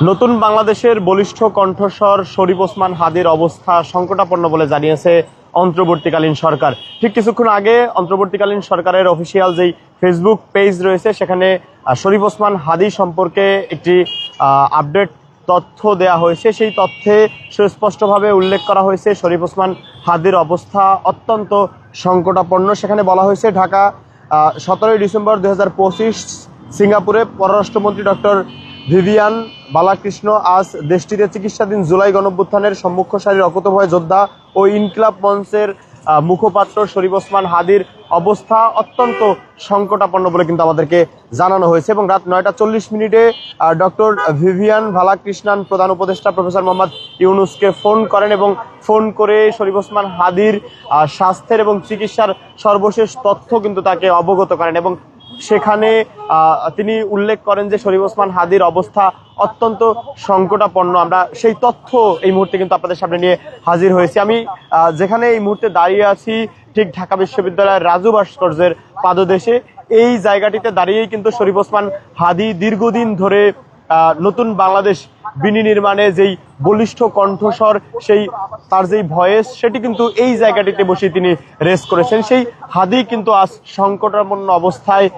নতুন বাংলাদেশের বলিষ্ঠ কণ্ঠস্বর শরীফ ওসমান হাদির অবস্থা সংকটাপন্ন বলে জানিয়েছে অন্তর্বর্তীকালীন সরকার। ঠিক কিছুক্ষণ আগে অন্তর্বর্তীকালীন সরকারের অফিসিয়াল যেই ফেসবুক পেজ রয়েছে সেখানে শরীফ ওসমান হাদি সম্পর্কে একটি আপডেট তথ্য দেয়া হয়েছে। সেই তথ্যে সুস্পষ্টভাবে উল্লেখ করা হয়েছে শরীফ ওসমান হাদির অবস্থা অত্যন্ত সংকটাপন্ন। সেখানে বলা হয়েছে ঢাকা 17 ডিসেম্বর 2025 সিঙ্গাপুরে পররাষ্ট্রমন্ত্রী ডক্টর ভিভিয়ান বালাকৃষ্ণ আজ দেশটিতে চিকিৎসাধীন জুলাই গণঅভ্যুত্থানের সম্মুখ সারির অকুতোভয় যোদ্ধা ও ইনকিলাব মঞ্চের মুখপাত্র শরীফ ওসমান হাদির অবস্থা অত্যন্ত সংকটাপন্ন বলে কিন্তু আমাদেরকে জানানো হয়েছে। এবং রাত 9:40 ডক্টর ভিভিয়ান বালাকৃষ্ণন প্রধান উপদেষ্টা প্রফেসর মোহাম্মদ ইউনুসকে ফোন করেন এবং ফোন করে শরীফ ওসমান হাদির স্বাস্থ্যের এবং চিকিৎসার সর্বশেষ তথ্য কিন্তু তাকে অবগত করেন এবং সেখানে তিনি উল্লেখ করেন যে শরীফ ওসমান হাদির অবস্থা অত্যন্ত সংকটাপন্ন। আমরা সেই তথ্য এই মুহূর্তে কিন্তু আপনাদের সামনে নিয়ে হাজির হয়েছি। আমি যেখানে এই মুহূর্তে দাঁড়িয়ে আছি ঠিক ঢাকা বিশ্ববিদ্যালয়ের রাজু ভাস্কর্যের পাদদেশে। এই জায়গাটিতে দাঁড়িয়েই কিন্তু শরীফ ওসমান হাদি দীর্ঘদিন ধরে নতুন বাংলাদেশ বিনির্মাণে যেই বলিষ্ঠ কণ্ঠস্বর, সেই তার যেই ভয়েস, সেটি কিন্তু এই জায়গাটিতে বসে তিনি রেস করেছেন। সেই হাদি কিন্তু আজ সংকটাপন্ন অবস্থায়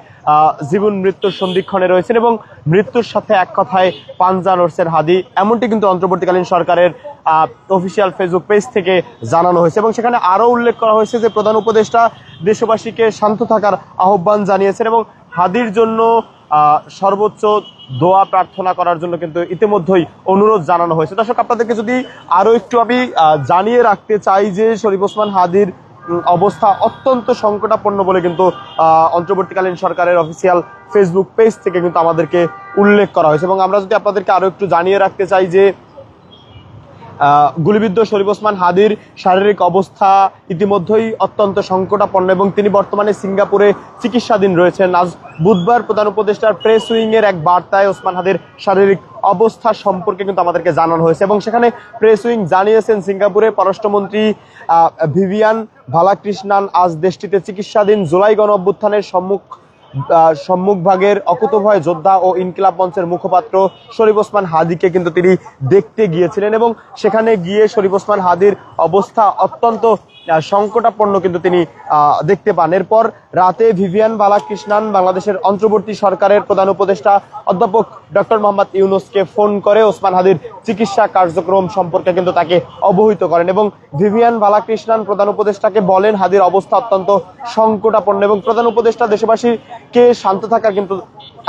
জীবন মৃত্যুর সন্ধিক্ষণে রয়েছেন এবং মৃত্যুর সাথে এক কথায় পাঞ্জা লড়ছেন হাদি, এমনটি কিন্তু অন্তর্বর্তীকালীন সরকারের অফিসিয়াল ফেসবুক পেজ থেকে জানানো হয়েছে। এবং সেখানে আরও উল্লেখ করা হয়েছে যে প্রধান উপদেষ্টা দেশবাসীকে শান্ত থাকার আহ্বান জানিয়েছেন এবং হাদির জন্য সর্বোচ্চ দোয়া প্রার্থনা করার জন্য কিন্তু ইতিমধ্যেই অনুরোধ জানানো হয়েছে। দর্শক, আপনাদেরকে যদি আরো একটু আমি জানিয়ে রাখতে চাই যে শরীফ ওসমান হাদির অবস্থা অত্যন্ত সংকটাপন্ন বলে কিন্তু অন্তর্বর্তীকালীন সরকারের অফিসিয়াল ফেসবুক পেজ থেকে কিন্তু আমাদেরকে উল্লেখ করা হয়েছে। এবং আমরা যদি আপনাদেরকে আরো একটু জানিয়ে রাখতে চাই যে গুলিবিদ্ধ শরীফ ওসমান হাদির শারীরিক অবস্থা ইতিমধ্যেই অত্যন্ত সংকটাপন্ন এবং তিনি বর্তমানে সিঙ্গাপুরে চিকিৎসাধীন রয়েছেন। আজ বুধবার প্রধান উপদেষ্টার প্রেস উইং এর এক বার্তায় ওসমান হাদির শারীরিক অবস্থা সম্পর্কে কিন্তু আমাদেরকে জানানো হয়েছে এবং সেখানে প্রেস উইং জানিয়েছেন সিঙ্গাপুরে পররাষ্ট্রমন্ত্রী ভিভিয়ান বালাকৃষ্ণন আজ দেশটিতে চিকিৎসাধীন জুলাই গণঅভ্যুত্থানের সম্মুখভাগের অকুতোভয় যোদ্ধা ও ইনকিলাব মঞ্চের মুখপাত্র শরীফ ওসমান হাদিকে কিন্তু তিনি দেখতে গিয়েছিলেন এবং সেখানে গিয়ে শরীফ ওসমান হাদির অবস্থা অত্যন্ত সংকটাপন্ন কিন্তু তিনি দেখতে পান। এরপর রাতে ভিভিয়ান বালাকৃষ্ণন বাংলাদেশের অন্তর্বর্তী সরকারের প্রধান উপদেষ্টা অধ্যাপক ডক্টর মোহাম্মদ ইউনুসকে ফোন করে ওসমান হাদির চিকিৎসা কার্যক্রম সম্পর্কে কিন্তু তাকে অবহিত করেন এবং ভিভিয়ান বালাকৃষ্ণন প্রধান উপদেষ্টাকে বলেন হাদির অবস্থা অত্যন্ত সংকটাপন্ন এবং প্রধান উপদেষ্টা দেশবাসীকে শান্ত থাকার কিন্তু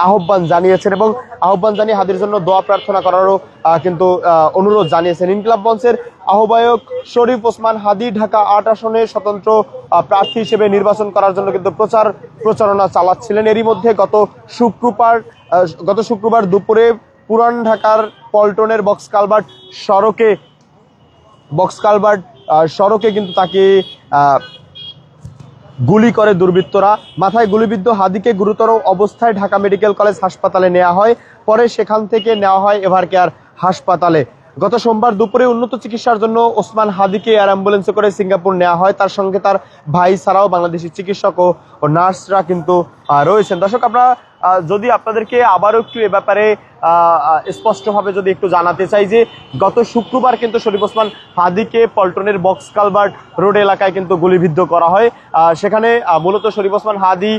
আহ্বান জানিয়েছেন এবং আহ্বান জানিয়ে হাদির জন্য দোয়া প্রার্থনা করারও কিন্তু অনুরোধ জানিয়েছেন। ইনকিলাব মঞ্চের আহ্বায়ক শরীফ ওসমান হাদি ঢাকা 8 আসনে স্বতন্ত্র প্রার্থী হিসেবে নির্বাচন করার জন্য কিন্তু প্রচারণা চালাচ্ছিলেন। এরই মধ্যে গত শুক্রবার দুপুরে পুরান ঢাকার পল্টনের বক্স কালভার্ট সড়কে কিন্তু তাকে গুলি করে দুর্বৃত্তরা। মাথায় গুলিবিদ্ধ হাদিকে গুরুতর অবস্থায় ঢাকা মেডিকেল কলেজ হাসপাতালে নেওয়া হয়, পরে সেখান থেকে নেওয়া হয় এভার কেয়ার হাসপাতালে। গত সোমবার দুপুরে উন্নত চিকিৎসার জন্য ওসমান হাদিকে এয়ার অ্যাম্বুলেন্সে করে সিঙ্গাপুর নেওয়া হয়। তার সঙ্গে তার ভাই ছাড়াও বাংলাদেশি চিকিৎসক ও নার্সরা কিন্তু রয়েছেন। দর্শক, আমরা যদি আপনাদেরকে আবারও একটু এ ব্যাপারে স্পষ্টভাবে যদি একটু জানাতে চাই যে গত শুক্রবার কিন্তু শরীফ ওসমান হাদিকে পল্টনের বক্স কালভার্ট রোড এলাকায় কিন্তু গুলিবিদ্ধ করা হয়। সেখানে মূলত শরীফ ওসমান হাদি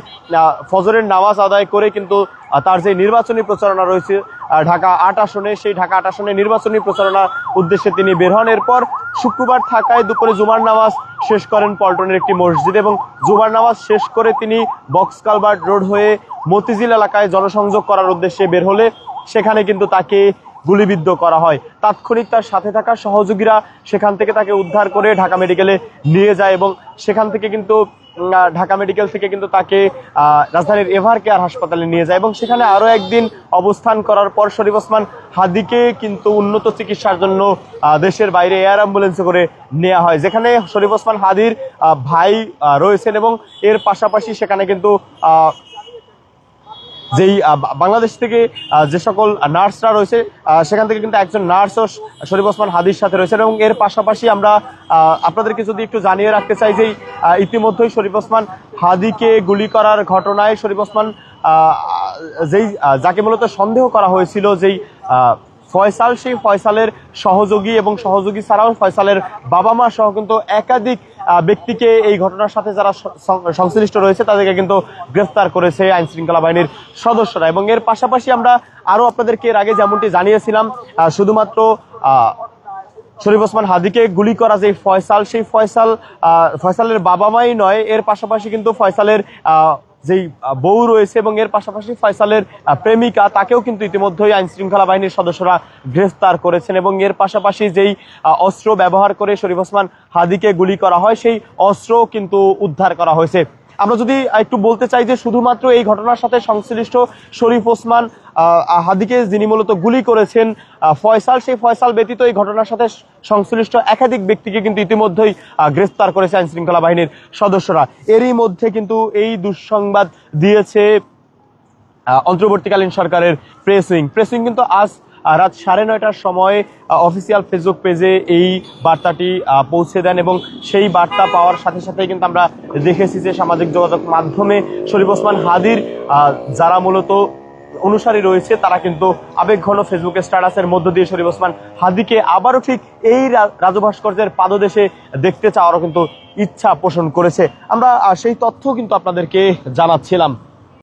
ফজরের নামাজ আদায় করে কিন্তু তার যে নির্বাচনী প্রচারণা রয়েছে ঢাকা 8 আসনে, সেই ঢাকা 8 আসনে নির্বাচনী প্রচারণার উদ্দেশ্যে তিনি বের হন। এরপর শুক্রবার ঢাকায় দুপুরে জুমার নামাজ শেষ করেন পল্টনের একটি মসজিদে এবং জুমার নামাজ শেষ করে তিনি বক্স কালভার্ট রোড হয়ে মতিঝিল এলাকায় জনসংযোগ করার উদ্দেশ্যে বের হলে সেখানে কিন্তু তাকে গুলিবিদ্ধ করা হয়। তাৎক্ষণিক তার সাথে থাকা সহযোগীরা সেখান থেকে তাকে উদ্ধার করে ঢাকা মেডিকেলে নিয়ে যায় এবং সেখান থেকে কিন্তু ঢাকা মেডিকেল থেকে কিন্তু তাকে রাজধানীর এভার কেয়ার হাসপাতালে নিয়ে যায় এবং সেখানে আরো একদিন অবস্থান করার পর শরীফ ওসমান হাদিকে কিন্তু উন্নত চিকিৎসার জন্য দেশের বাইরে এয়ার অ্যাম্বুলেন্সে করে নেওয়া হয়, যেখানে শরীফ ওসমান হাদির ভাই রয়েছেন এবং এর পাশাপাশি সেখানে কিন্তু যেই বাংলাদেশ থেকে যে সকল নার্সরা রয়েছে সেখান থেকে কিন্তু একজন নার্সও শরীফ ওসমান হাদির সাথে রয়েছেন। এবং এর পাশাপাশি আমরা আপনাদেরকে যদি একটু জানিয়ে রাখতে চাই যে ইতিমধ্যেই শরীফ ওসমান হাদিকে গুলি করার ঘটনায় শরীফ ওসমান যাকে মূলত সন্দেহ করা হয়েছিল যেই ফয়সাল, সেই ফয়সালের সহযোগী এবং সহযোগী ছাড়াও ফয়সালের বাবা মা সহ কিন্তু একাধিক ব্যক্তিকে এই ঘটনার সাথে যারা সংশ্লিষ্ট রয়েছে তাদেরকে কিন্তু গ্রেফতার করেছে আইন শৃঙ্খলা বাহিনীর সদস্যরা। এবং এর পাশাপাশি আমরা আরো আপনাদেরকে এর আগে যেমনটি জানিয়েছিলাম, শুধুমাত্র শরীফ ওসমান হাদীকে গুলি করা যে ফয়সাল, সেই ফয়সালের বাবা মাই নয়, এর পাশাপাশি কিন্তু ফয়সালের যেই বউ রয়েছে এবং এর পাশাপাশি ফয়সালের প্রেমিকা, তাকেও কিন্তু ইতিমধ্যেই আইন শৃঙ্খলা বাহিনীর সদস্যরা গ্রেফতার করেছেন। এবং এর পাশাপাশি যেই অস্ত্র ব্যবহার করে শরীফ ওসমান হাদীকে গুলি করা হয়, সেই অস্ত্রও কিন্তু উদ্ধার করা হয়েছে। আমরা যদি একটু বলতে চাই যে শুধুমাত্র এই ঘটনার সাথে সংশ্লিষ্ট শরীফ ওসমান হাদীকে যিনি মূলত গুলি করেছেন ফয়সাল, সেই ফয়সাল ব্যতীত এই ঘটনার সাথে সংশ্লিষ্ট একাধিক ব্যক্তিকে কিন্তু ইতিমধ্যেই গ্রেফতার করেছে আইন শৃঙ্খলা বাহিনীর সদস্যরা। এরই মধ্যে কিন্তু এই দুঃসংবাদ দিয়েছে অন্তর্বর্তীকালীন সরকারের প্রেস উইং কিন্তু আজ রাত 9:30টার সময় অফিসিয়াল ফেসবুক পেজে এই বার্তাটি পৌঁছে দেন। এবং সেই বার্তা পাওয়ার সাথে সাথে কিন্তু আমরা দেখেছি যে সামাজিক যোগাযোগ মাধ্যমে শরীফ ওসমান হাদীর যারা মূলত অনুসারী রয়েছে তারা কিন্তু আবেগঘন ফেসবুকে স্ট্যাটাসের মধ্য দিয়ে শরীফ ওসমান হাদীকে আবারও ঠিক এই রাজু ভাস্কর্যের পাদদেশে দেখতে চাওয়ারও কিন্তু ইচ্ছা পোষণ করেছে। আমরা সেই তথ্য কিন্তু আপনাদেরকে জানাচ্ছিলাম।